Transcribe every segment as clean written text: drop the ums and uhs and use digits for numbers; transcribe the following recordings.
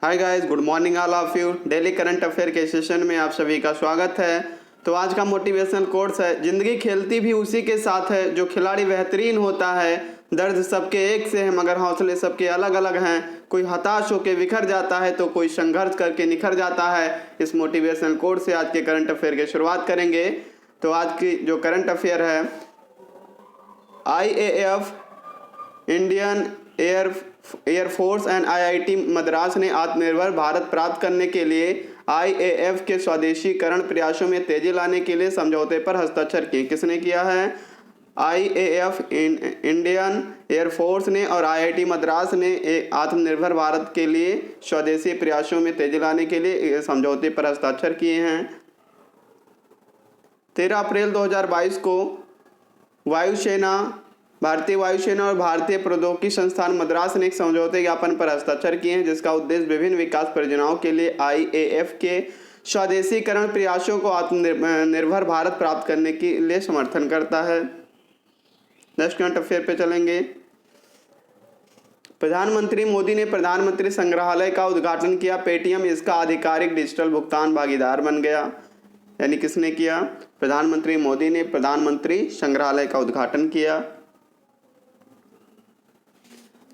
Hi guys, good morning all of you. Daily current affair के session में आप सभी का स्वागत है। तो आज का मोटिवेशनल कोट्स है, जिंदगी खेलती भी उसी के साथ है जो खिलाड़ी बेहतरीन होता है। दर्द सबके एक से है मगर हौसले सबके अलग अलग हैं। कोई हताश होकर बिखर जाता है तो कोई संघर्ष करके निखर जाता है। इस मोटिवेशनल कोट से आज के करंट अफेयर की शुरुआत करेंगे। तो आज की जो करंट अफेयर है, IAF Indian air force and IIT Madras ने आत्मनिर्भर भारत प्राप्त करने के लिए आईएएफ के स्वदेशीकरण प्रयासों में तेजी लाने के लिए समझौते पर हस्ताक्षर किए। किसने किया है? आईएएफ इंडियन एयरफोर्स ने और आईआईटी मद्रास ने आत्मनिर्भर भारत के लिए स्वदेशी प्रयासों में तेजी लाने के लिए समझौते पर हस्ताक्षर किए हैं। 13 अप्रैल 2022 को भारतीय वायुसेना और भारतीय प्रौद्योगिकी संस्थान मद्रास ने एक समझौते ज्ञापन पर हस्ताक्षर किए हैं, जिसका उद्देश्य विभिन्न विकास परियोजनाओं के लिए आईएएफ के स्वदेशीकरण प्रयासों को आत्मनिर्भर भारत प्राप्त करने के लिए समर्थन करता है। नेक्स्ट करंट अफेयर पे चलेंगे। प्रधानमंत्री मोदी ने प्रधानमंत्री संग्रहालय का उद्घाटन किया। पेटीएम इसका आधिकारिक डिजिटल भुगतान भागीदार बन गया। यानी किसने किया? प्रधानमंत्री मोदी ने प्रधानमंत्री संग्रहालय का उद्घाटन किया।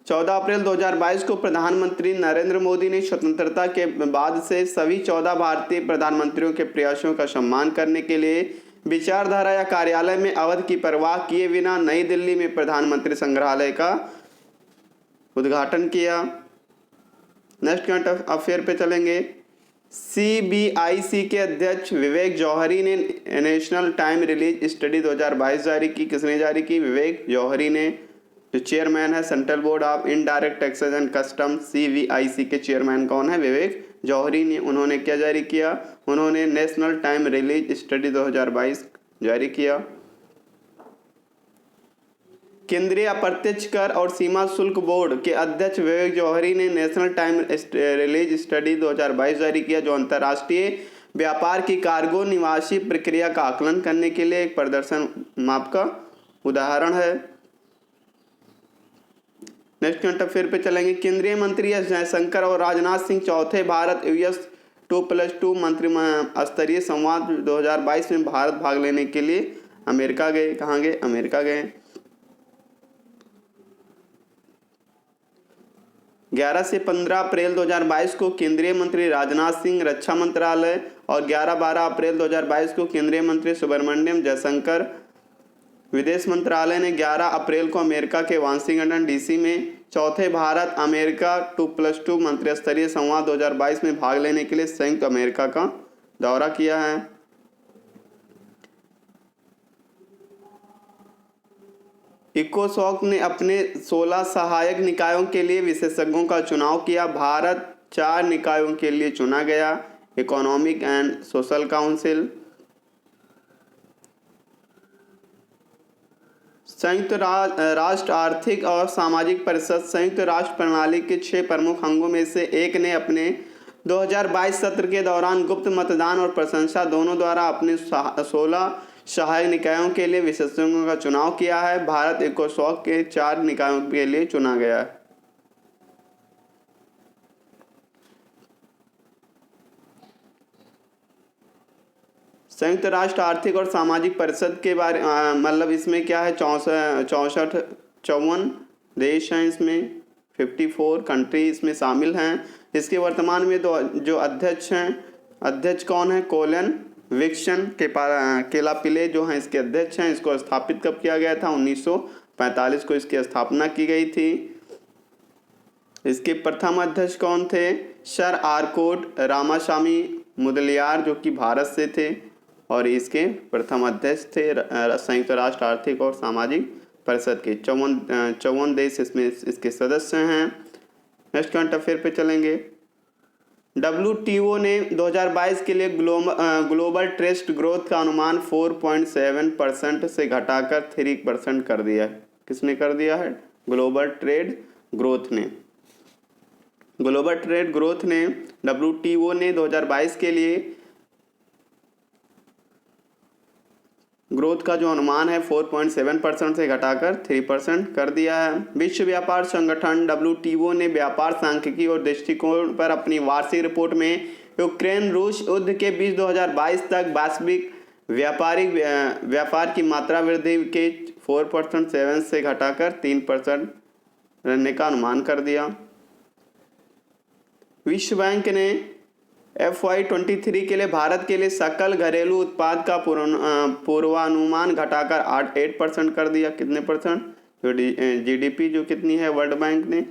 14 अप्रैल 2022 को प्रधानमंत्री नरेंद्र मोदी ने स्वतंत्रता के बाद से सभी 14 भारतीय प्रधानमंत्रियों के प्रयासों का सम्मान करने के लिए विचारधारा या कार्यालय में अवधि की परवाह किए बिना नई दिल्ली में प्रधानमंत्री संग्रहालय का उद्घाटन किया। नेक्स्ट करंट अफेयर पे चलेंगे। सीबीआईसी के अध्यक्ष विवेक जौहरी ने नेशनल टाइम रिलीज स्टडी 2022 जारी की। किसने जारी की? विवेक जौहरी ने। जो चेयरमैन है central board of indirect taxes and custom CBIC के चेयरमैन कौन है? विवेक जौहरी ने। उन्होंने क्या जारी किया? उन्होंने नेशनल टाइम रिलीज स्टडी 2022 जारी किया। केंद्रीय अप्रत्यक्ष कर और सीमा शुल्क बोर्ड के अध्यक्ष विवेक जौहरी ने नेशनल टाइम रिलीज स्टडी 2022 जारी किया, जो अंतर्राष्ट्रीय व्यापार की कार्गो निवासी प्रक्रिया का आकलन करने के लिए एक प्रदर्शन माप का उदाहरण है। नेक्स्ट करंट अफेयर पे चलेंगे। केंद्रीय मंत्री एस जयशंकर और राजनाथ सिंह चौथे भारत यूएस 2+2 मंत्री स्तरीय संवाद 2022 में भारत भाग लेने के लिए अमेरिका गए। कहाँ गए? अमेरिका गए। 11 से 15 अप्रैल 2022 को केंद्रीय मंत्री राजनाथ सिंह रक्षा मंत्रालय और 11-12 अप्रैल 2022 को केंद्रीय मंत्री सुब्रमण्यम जयशंकर विदेश मंत्रालय ने 11 अप्रैल को अमेरिका के वाशिंगटन डीसी में चौथे भारत अमेरिका 2+2 मंत्री स्तरीय संवाद 2022 में भाग लेने के लिए संयुक्त अमेरिका का दौरा किया है। इकोसॉक ने अपने 16 सहायक निकायों के लिए विशेषज्ञों का चुनाव किया। भारत 4 निकायों के लिए चुना गया। इकोनॉमिक एंड सोशल काउंसिल, संयुक्त राष्ट्र आर्थिक और सामाजिक परिषद संयुक्त राष्ट्र प्रणाली के 6 प्रमुख अंगों में से एक ने अपने 2022 सत्र के दौरान गुप्त मतदान और प्रशंसा दोनों द्वारा अपने 16 सहायक निकायों के लिए विशेषज्ञों का चुनाव किया है। भारत इकोसॉक के 4 निकायों के लिए चुना गया है। संयुक्त राष्ट्र आर्थिक और सामाजिक परिषद के बारे मतलब इसमें क्या है, 54 देश हैं, इसमें 54 कंट्री इसमें शामिल हैं। इसके वर्तमान में जो अध्यक्ष हैं, अध्यक्ष कौन है? कोलन विक्सन केलापिले जो हैं इसके अध्यक्ष हैं। इसको स्थापित कब किया गया था? 1945 को इसकी स्थापना की गई थी। इसके प्रथम अध्यक्ष कौन थे? सर आरकोट रामास्वामी मुदलियार, जो कि भारत से थे, और इसके प्रथम अध्यक्ष थे संयुक्त राष्ट्र आर्थिक और सामाजिक परिषद के। 54 देश इसमें इसके सदस्य हैं। नेक्स्ट करंट अफेयर पे चलेंगे। WTO ने 2022 के लिए ग्लोबल ट्रेड ग्रोथ का अनुमान 4.7% से घटाकर 3% कर दिया है। किसने कर दिया है? ग्लोबल ट्रेड ग्रोथ ने। WTO ने 2022 के लिए ग्रोथ का जो अनुमान है 4.7% से घटाकर 3% कर दिया है। विश्व व्यापार संगठन WTO ने व्यापार सांख्यिकी और दृष्टिकोण पर अपनी वार्षिक रिपोर्ट में यूक्रेन रूस युद्ध के बीच 2022 तक वैश्विक व्यापार की मात्रा वृद्धि के 4.7 से घटाकर 3% रहने का अनुमान कर दिया। विश्व बैंक ने FY23 के लिए भारत के लिए सकल घरेलू उत्पाद का पूर्वानुमान घटाकर 8% कर दिया। कितने परसेंट? जो GDP जो कितनी है वर्ल्ड बैंक ने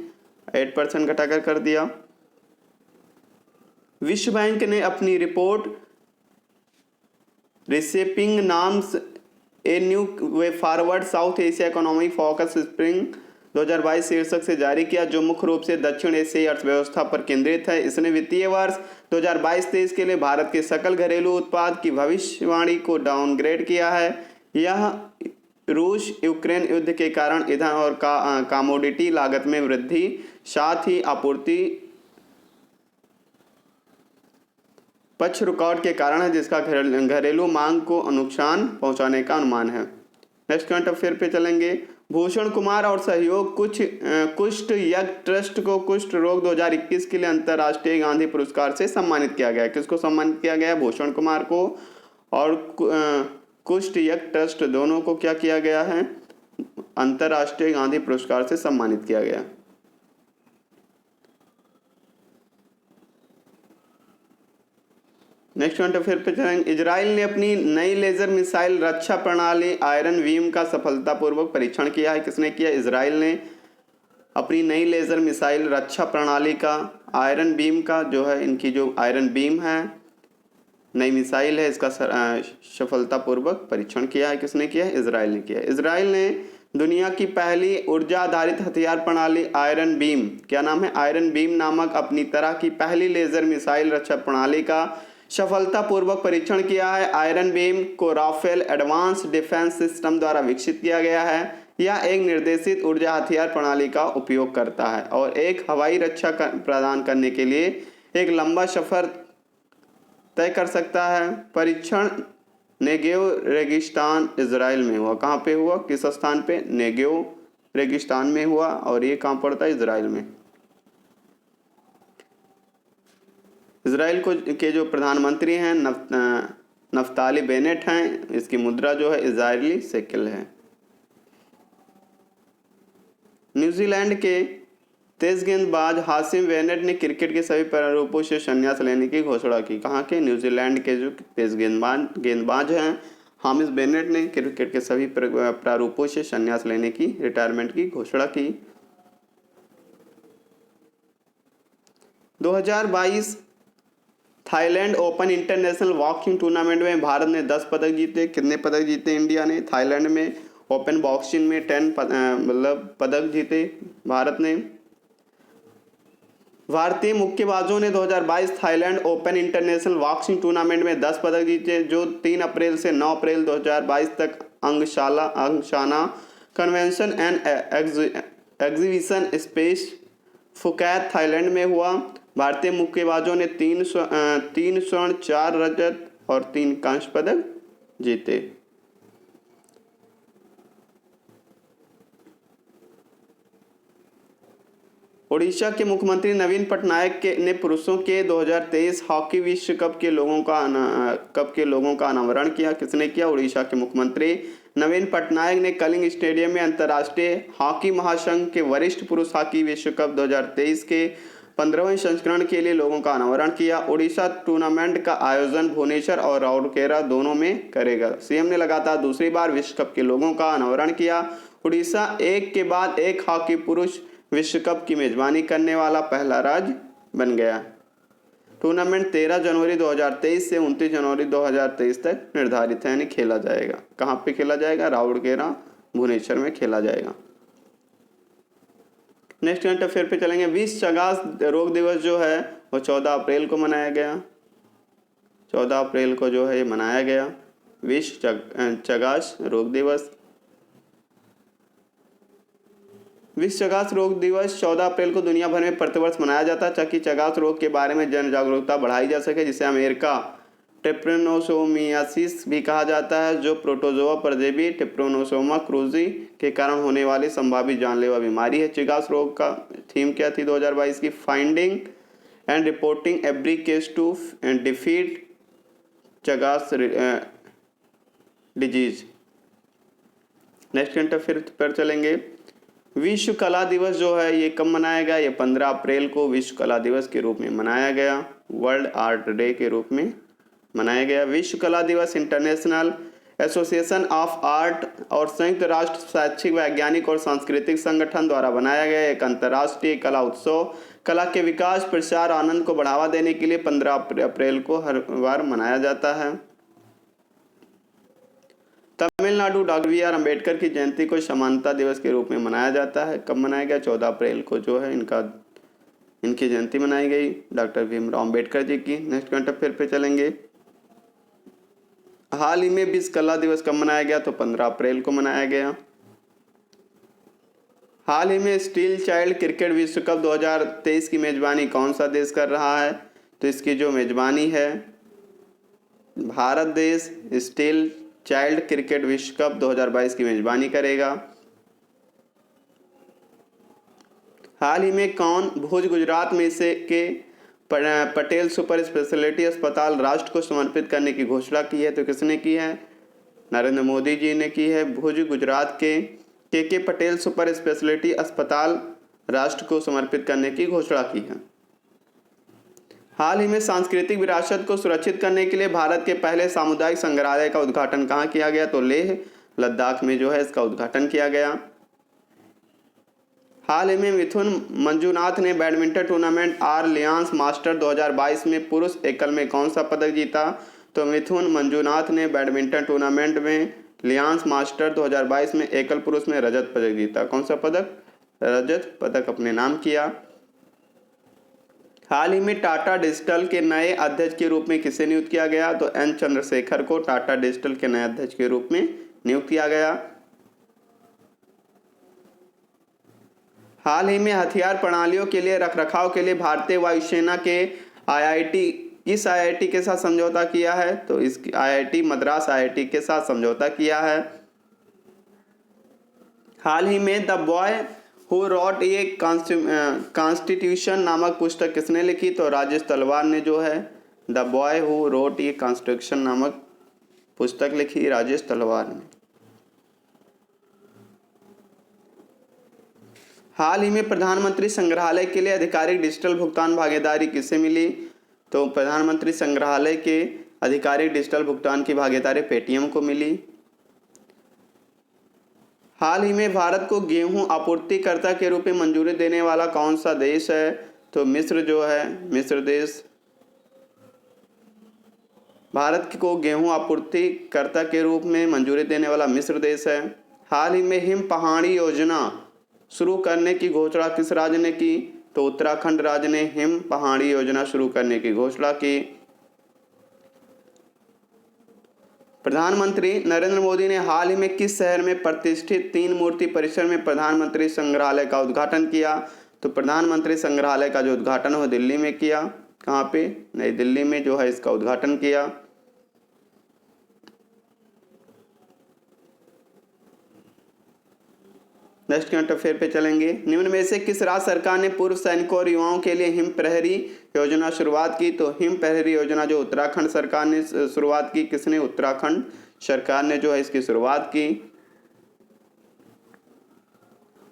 8% घटाकर कर दिया। विश्व बैंक ने अपनी report reshaping norms a new way forward South Asia economic focus spring 2022 शीर्षक से जारी किया, जो मुख्य रूप से दक्षिण एशियाई अर्थव्यवस्था पर केंद्रित है। इसने वित्तीय वर्ष 2022-23 के लिए भारत के सकल घरेलू उत्पाद की भविष्यवाणी को डाउनग्रेड किया है। यह रूस यूक्रेन युद्ध के कारण ईंधन और कमोडिटी लागत में वृद्धि, साथ ही आपूर्ति पक्ष रुकावट के कारण है, जिसका घरेलू मांग को नुकसान पहुंचाने का अनुमान है। नेक्स्ट करंट अफेयर पे चलेंगे। भूषण कुमार और सहयोग कुष्ठ यज्ञ ट्रस्ट को कुष्ठ रोग 2021 के लिए अंतर्राष्ट्रीय गांधी पुरस्कार से सम्मानित किया गया। किसको सम्मानित किया गया? भूषण कुमार को और कुष्ठ यज्ञ ट्रस्ट दोनों को क्या किया गया है? अंतर्राष्ट्रीय गांधी पुरस्कार से सम्मानित किया गया। नेक्स्ट करंट अफेयर पे चलेंगे। इजराइल ने अपनी नई लेजर मिसाइल रक्षा प्रणाली आयरन बीम का सफलतापूर्वक परीक्षण किया है। किसने किया? इजराइल ने अपनी नई लेजर मिसाइल रक्षा प्रणाली का आयरन बीम का जो है, इनकी जो आयरन बीम है नई मिसाइल है, इसका सफलतापूर्वक परीक्षण किया है। किसने किया है? इजराइल ने किया। इजराइल ने दुनिया की पहली ऊर्जा आधारित हथियार प्रणाली आयरन बीम, क्या नाम है? आयरन बीम नामक अपनी तरह की पहली लेजर मिसाइल रक्षा प्रणाली का सफलतापूर्वक परीक्षण किया है। आयरन बीम को राफेल एडवांस डिफेंस सिस्टम द्वारा विकसित किया गया है। यह एक निर्देशित ऊर्जा हथियार प्रणाली का उपयोग करता है और एक हवाई रक्षा प्रदान करने के लिए एक लंबा सफर तय कर सकता है। परीक्षण नेगेव रेगिस्तान इजराइल में हुआ। कहाँ पे हुआ? किस स्थान पे? नेगेव रेगिस्तान में हुआ और ये कहाँ पड़ता है? इजराइल में। इजराइल के जो प्रधानमंत्री हैं नफ्ताली बेनेट हैं। इसकी मुद्रा जो है इजरायली शेकेल है। न्यूजीलैंड के तेज गेंदबाज हाशिम बेनेट ने क्रिकेट के सभी प्रारूपों से संन्यास लेने की घोषणा की। कहाँ के? न्यूजीलैंड के जो तेज गेंदबाज हैं हामिश बेनेट ने क्रिकेट के सभी प्रारूपों से संन्यास लेने की, रिटायरमेंट की घोषणा की। 2022 Thailand open international boxing tournament में भारत ने 10 पदक जीते। कितने पदक जीते इंडिया ने? थाईलैंड में ओपन बॉक्सिंग में 10 पदक जीते भारत ने। भारतीय मुक्केबाजों ने 2022 Thailand open international boxing tournament में 10 पदक जीते, जो 3 अप्रैल से 9 अप्रैल 2022 तक Angsana convention and exhibition space Phuket Thailand में हुआ। भारतीय मुक्केबाजों ने 3 स्वर्ण 4 रजत और 3 कांस्य पदक जीते। ओडिशा के मुख्यमंत्री नवीन पटनायक ने पुरुषों के 2023 हॉकी विश्व कप के लोगों का अनावरण किया। किसने किया? ओडिशा के मुख्यमंत्री नवीन पटनायक ने कलिंग स्टेडियम में अंतर्राष्ट्रीय हॉकी महासंघ के वरिष्ठ पुरुष हॉकी विश्व कप 2023 के 15वें संस्करण के लिए लोगों का अनावरण किया। ओडिशा टूर्नामेंट का आयोजन भुवनेश्वर और राउरकेला दोनों में करेगा। सीएम ने लगातार दूसरी बार विश्व कप के लोगों का अनावरण किया। ओडिशा एक के बाद एक हॉकी पुरुष विश्व कप की मेजबानी करने वाला पहला राज्य बन गया। टूर्नामेंट 13 जनवरी 2023 से 29 जनवरी 2023 तक निर्धारित है, यानी खेला जाएगा। कहाँ पे खेला जाएगा? राउरकेला भुवनेश्वर में खेला जाएगा। नेक्स्ट करंट अफेयर पे चलेंगे। विश्व चगास रोग दिवस जो है वो 14 अप्रैल को मनाया गया। 14 अप्रैल को जो है मनाया गया विश्व चगास रोग दिवस। विश्व चगास रोग दिवस 14 अप्रैल को दुनिया भर में प्रतिवर्ष मनाया जाता है ताकि चगास रोग के बारे में जन जागरूकता बढ़ाई जा सके, जिसे अमेरिका ट्रिप्रेनोसोमियासिस भी कहा जाता है, जो प्रोटोजोआ परजीवी ट्रिप्रेनोसोमा क्रूजी के कारण होने वाली संभावित जानलेवा बीमारी है। चिकास रोग का थीम क्या थी 2022 की? Finding and reporting every case to defeat Chagas disease. Next current affair पर चलेंगे। विश्व कला दिवस जो है ये कब मनाया गया? ये 15 अप्रैल को विश्व कला दिवस के रूप में मनाया गया, वर्ल्ड आर्ट डे के रूप में मनाया गया। विश्व कला दिवस इंटरनेशनल एसोसिएशन ऑफ आर्ट और संयुक्त राष्ट्र शैक्षिक वैज्ञानिक और सांस्कृतिक संगठन द्वारा बनाया गया एक अंतर्राष्ट्रीय कला उत्सव कला के विकास, प्रसार, आनंद को बढ़ावा देने के लिए 15 अप्रैल को हर बार मनाया जाता है। Tamil Nadu doctor B R Ambedkar की जयंती को समानता दिवस के रूप में मनाया जाता है। कब मनाया गया? 14 अप्रैल को जो है इनकी जयंती मनाई गई, डॉक्टर भीमराव अम्बेडकर जी की। नेक्स्ट करंट अफेयर पे चलेंगे। हाल ही में विश्व कला दिवस कब मनाया गया? तो 15 अप्रैल को मनाया गया। हाल ही में स्टील चाइल्ड क्रिकेट विश्व कप 2023 की मेजबानी कौन सा देश कर रहा है? तो इसकी जो मेजबानी है भारत देश स्टील चाइल्ड क्रिकेट विश्व कप 2022 की मेजबानी करेगा। हाल ही में कौन भुज गुजरात में से के पटेल सुपर स्पेशलिटी अस्पताल राष्ट्र को समर्पित करने की घोषणा की है? तो किसने की है? नरेंद्र मोदी जी ने की है। भुज गुजरात के पटेल सुपर स्पेशलिटी अस्पताल राष्ट्र को समर्पित करने की घोषणा की है। हाल ही में सांस्कृतिक विरासत को सुरक्षित करने के लिए भारत के पहले सामुदायिक संग्रहालय का उद्घाटन कहाँ किया गया? तो लेह लद्दाख में जो है इसका उद्घाटन किया गया। हाल ही में मिथुन मंजुनाथ ने बैडमिंटन टूर्नामेंट आरलियांस मास्टर 2022 में पुरुष एकल में कौन सा पदक जीता? तो मिथुन मंजुनाथ ने बैडमिंटन टूर्नामेंट में लियांस मास्टर 2022 में एकल पुरुष में रजत पदक जीता। कौन सा पदक? रजत पदक अपने नाम किया। हाल ही में टाटा डिजिटल के नए अध्यक्ष के रूप में किसे नियुक्त किया गया? तो एन चंद्रशेखर को टाटा डिजिटल के नए अध्यक्ष के रूप में नियुक्त किया गया। हाल ही में हथियार प्रणालियों के लिए रखरखाव के लिए भारतीय वायुसेना के किस आईआईटी के साथ समझौता किया है? तो इस आईआईटी मद्रास आईआईटी के साथ समझौता किया है। हाल ही में the boy who rot a constitution नामक पुस्तक किसने लिखी? तो राजेश तलवार ने जो है the boy who wrote a constitution नामक पुस्तक लिखी, राजेश तलवार ने। हाल ही में प्रधानमंत्री संग्रहालय के लिए आधिकारिक डिजिटल भुगतान भागीदारी किसे मिली? तो प्रधानमंत्री संग्रहालय के आधिकारिक डिजिटल भुगतान की भागीदारी पेटीएम को मिली। हाल ही में भारत को गेहूं आपूर्तिकर्ता के रूप में मंजूरी देने वाला कौन सा देश है? तो मिस्र जो है, मिस्र देश भारत को गेहूं आपूर्तिकर्ता के रूप में मंजूरी देने वाला मिस्र देश है। हाल ही में हिम पहाड़ी योजना शुरू करने की घोषणा किस राज्य ने की? तो उत्तराखंड राज्य ने हिम पहाड़ी योजना शुरू करने की घोषणा की। प्रधानमंत्री नरेंद्र मोदी ने हाल ही में किस शहर में प्रतिष्ठित 3 मूर्ति परिसर में प्रधानमंत्री संग्रहालय का उद्घाटन किया? तो प्रधानमंत्री संग्रहालय का जो उद्घाटन हो दिल्ली में किया। कहाँ पे? नई दिल्ली में जो है इसका उद्घाटन किया। नेक्स्ट करंट अफेयर पे चलेंगे। निम्न में से किस राज्य सरकार ने पूर्व सैनिकों और युवाओं के लिए हिम प्रहरी योजना शुरुआत की? तो हिम प्रहरी योजना जो उत्तराखंड सरकार ने शुरुआत की। किसने? उत्तराखंड सरकार ने जो है इसकी शुरुआत की।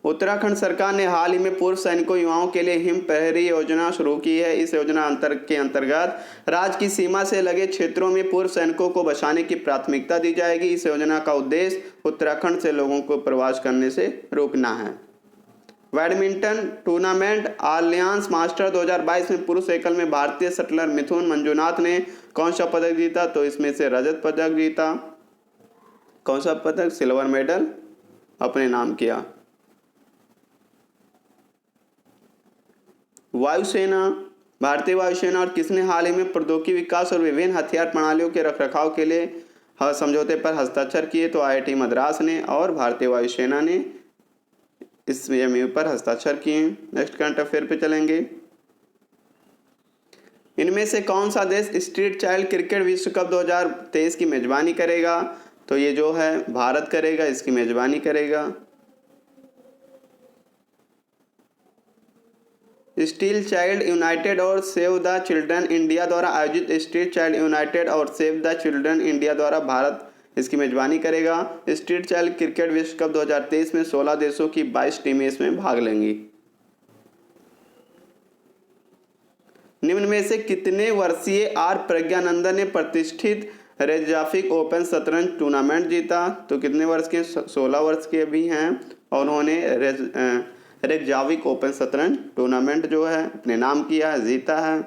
उत्तराखंड सरकार ने हाल ही में पूर्व सैनिकों युवाओं के लिए हिम प्रहरी योजना शुरू की है। इस योजना के अंतर्गत राज्य की सीमा से लगे क्षेत्रों में पूर्व सैनिकों को बचाने की प्राथमिकता दी जाएगी। इस योजना का उद्देश्य उत्तराखंड से लोगों को प्रवास करने से रोकना है। बैडमिंटन टूर्नामेंट आलियांस मास्टर 2022 में पुरुष एकल में भारतीय शटलर मिथुन मंजुनाथ ने कौन सा पदक जीता? तो इसमें से रजत पदक जीता। कौन सा पदक? सिल्वर मेडल अपने नाम किया। वायुसेना, भारतीय वायुसेना और किसने हाल ही में प्रौद्योगिकी विकास और विभिन्न हथियार प्रणालियों के रखरखाव के लिए समझौते पर हस्ताक्षर किए? तो आईआईटी मद्रास ने और भारतीय वायुसेना ने इस एमओयू पर हस्ताक्षर किए। नेक्स्ट करंट अफेयर पे चलेंगे। इनमें से कौन सा देश स्ट्रीट चाइल्ड क्रिकेट विश्व कप 2023 की मेजबानी करेगा? तो ये जो है भारत करेगा, इसकी मेजबानी करेगा। स्टील चाइल्ड यूनाइटेड और सेव द चिल्ड्रन इंडिया द्वारा आयोजित स्ट्रीट चाइल्ड यूनाइटेड और सेव द चिल्ड्रन इंडिया द्वारा भारत इसकी मेजबानी करेगा। स्ट्रीट चाइल्ड क्रिकेट विश्व कप 2023 में 16 देशों की 22 टीमें इसमें भाग लेंगी। निम्न में से कितने वर्षीय आर प्रज्ञानंदन ने प्रतिष्ठित रेजाफिक ओपन शतरंज टूर्नामेंट जीता? तो कितने वर्ष के? 16 वर्ष के भी हैं और उन्होंने रेजाविक ओपन शतरंज टूर्नामेंट जो है अपने नाम किया है, जीता है।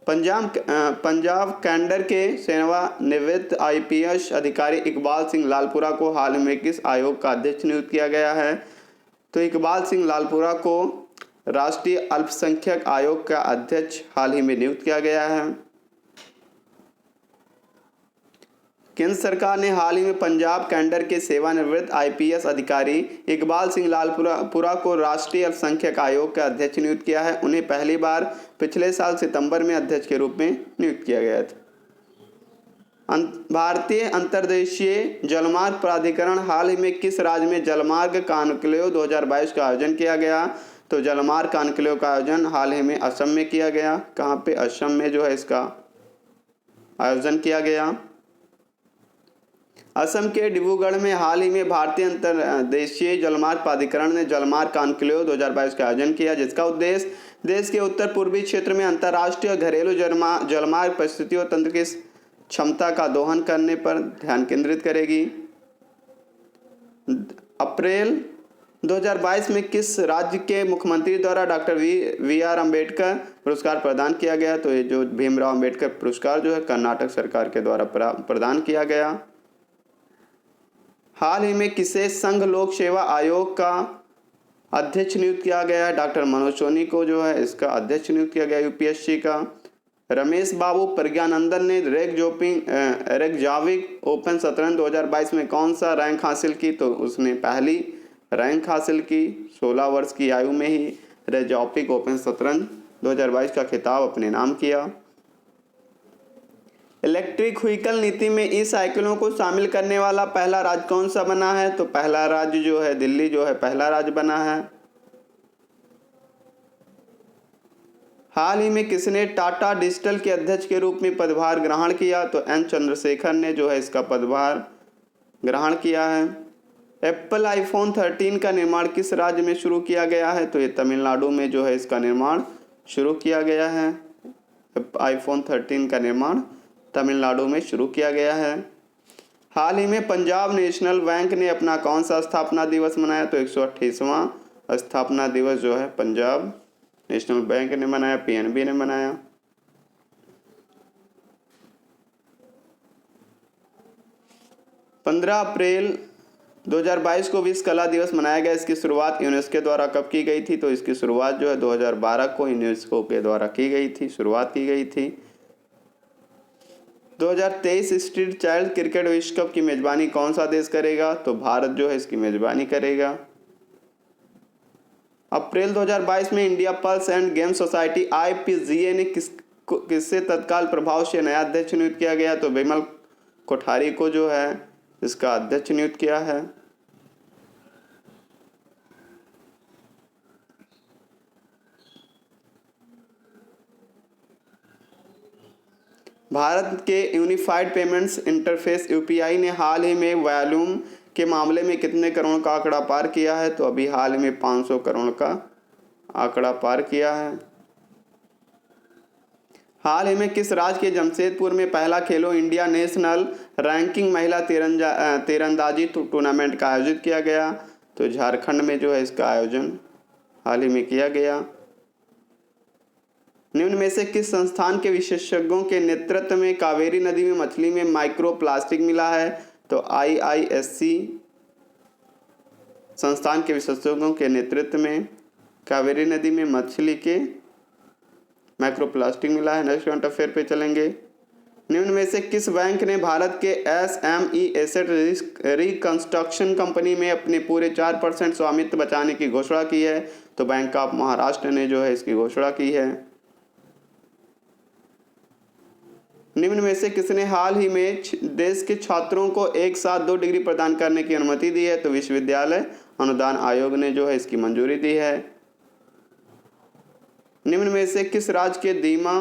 पंजाब कैडर के सेवानिवृत्त IPS अधिकारी इकबाल सिंह लालपुरा को हाल में किस आयोग का अध्यक्ष नियुक्त किया गया है? तो इकबाल सिंह लालपुरा को राष्ट्रीय अल्पसंख्यक आयोग का अध्यक्ष हाल ही में नियुक्त किया गया है। केंद्र सरकार ने हाल ही में पंजाब कैडर के सेवानिवृत्त IPS अधिकारी इकबाल सिंह लालपुरा को राष्ट्रीय अल्पसंख्यक आयोग का अध्यक्ष नियुक्त किया है। उन्हें पहली बार पिछले साल सितंबर में अध्यक्ष के रूप में नियुक्त किया गया था। भारतीय अंतर्देशीय जलमार्ग प्राधिकरण हाल ही में किस राज्य में जलमार्ग कॉन्क्लेव 2022 का आयोजन किया गया? तो जलमार्ग कॉन्क्लेव का आयोजन हाल ही में असम में किया गया। कहाँ पे? असम में जो है इसका आयोजन किया गया। असम के डिब्रूगढ़ में हाल ही में भारतीय अंतर्देशीय जलमार्ग प्राधिकरण ने जलमार्ग कॉन्क्लेव 2022 का आयोजन किया, जिसका उद्देश्य देश के उत्तर पूर्वी क्षेत्र में अंतर्राष्ट्रीय और घरेलू जलमार्ग परिस्थितियों तंत्र की क्षमता का दोहन करने पर ध्यान केंद्रित करेगी। अप्रैल 2022 में किस राज्य के मुख्यमंत्री द्वारा डॉक्टर VR अम्बेडकर पुरस्कार प्रदान किया गया? तो ये जो भीमराव अम्बेडकर पुरस्कार जो है कर्नाटक सरकार के द्वारा प्रदान किया गया। हाल ही में किसे संघ लोक सेवा आयोग का अध्यक्ष नियुक्त किया गया है? डॉक्टर मनोज सोनी को जो है इसका अध्यक्ष नियुक्त किया गया UPSC का। रमेश बाबू प्रज्ञानंदन ने रेगजाविक ओपन शतरंज 2022 में कौन सा रैंक हासिल की? तो उसने पहली रैंक हासिल की। 16 वर्ष की आयु में ही रेजाविक ओपन शतरंज 2022 का खिताब अपने नाम किया। इलेक्ट्रिक व्हीकल नीति में ई साइकिलों को शामिल करने वाला पहला राज्य कौन सा बना है? तो पहला राज्य जो है दिल्ली जो है पहला राज्य बना है। हाल ही में किसने टाटा डिजिटल के अध्यक्ष के रूप में पदभार ग्रहण किया? तो N चंद्रशेखर ने जो है इसका पदभार ग्रहण किया है। एप्पल iPhone 13 का निर्माण किस राज्य में शुरू किया गया है? तो ये तमिलनाडु में जो है इसका निर्माण शुरू किया गया है। iPhone 13 का निर्माण तमिलनाडु में शुरू किया गया है। हाल ही में पंजाब नेशनल बैंक ने अपना कौन सा स्थापना दिवस मनाया? तो 128वां स्थापना दिवस जो है पंजाब नेशनल बैंक ने मनाया, PNB ने मनाया। अप्रैल 2022 को विश्व कला दिवस मनाया गया। इसकी शुरुआत यूनेस्को द्वारा कब की गई थी? तो इसकी शुरुआत जो है 2012 को यूनेस्को के द्वारा की गई थी, शुरुआत की गई थी। 2023 स्ट्रीट चाइल्ड क्रिकेट विश्व कप की मेजबानी कौन सा देश करेगा? तो भारत जो है इसकी मेजबानी करेगा। अप्रैल 2022 में India pulse end game society IPGA ने किससे तत्काल प्रभाव से नया अध्यक्ष नियुक्त किया गया? तो विमल कोठारी को जो है इसका अध्यक्ष नियुक्त किया है। भारत के यूनिफाइड पेमेंट्स इंटरफेस UPI ने हाल ही में वॉल्यूम के मामले में कितने करोड़ का आंकड़ा पार किया है? तो अभी हाल ही में 500 करोड़ का आंकड़ा पार किया है। हाल ही में किस राज्य के जमशेदपुर में पहला खेलो इंडिया नेशनल रैंकिंग महिला तीरंदाजी टूर्नामेंट का आयोजित किया गया? तो झारखंड में जो है इसका आयोजन हाल ही में किया गया। निम्न में से किस संस्थान के विशेषज्ञों के नेतृत्व में कावेरी नदी में मछली में माइक्रो प्लास्टिक मिला है? तो IISC संस्थान के विशेषज्ञों के नेतृत्व में कावेरी नदी में मछली के माइक्रोप्लास्टिक मिला है। नेक्स्ट करंट अफेयर पे चलेंगे। निम्न में से किस बैंक ने भारत के SME एसेट रिकंस्ट्रक्शन कंपनी में अपने पूरे 4% स्वामित्व बचाने की घोषणा की है? तो बैंक ऑफ महाराष्ट्र ने जो है इसकी घोषणा की है। निम्न में से किसने हाल ही में देश के छात्रों को एक साथ 2 डिग्री प्रदान करने की अनुमति दी है? तो विश्वविद्यालय अनुदान आयोग ने जो है इसकी मंजूरी दी है। निम्न में से किस राज्य के दीमा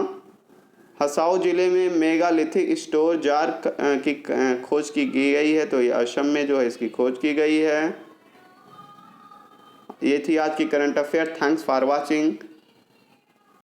हसाओ जिले में मेगालिथिक स्टोर जार की खोज की गई है? तो ये असम में जो है इसकी खोज की गई है। ये थी आज की current affair. Thanks for watching.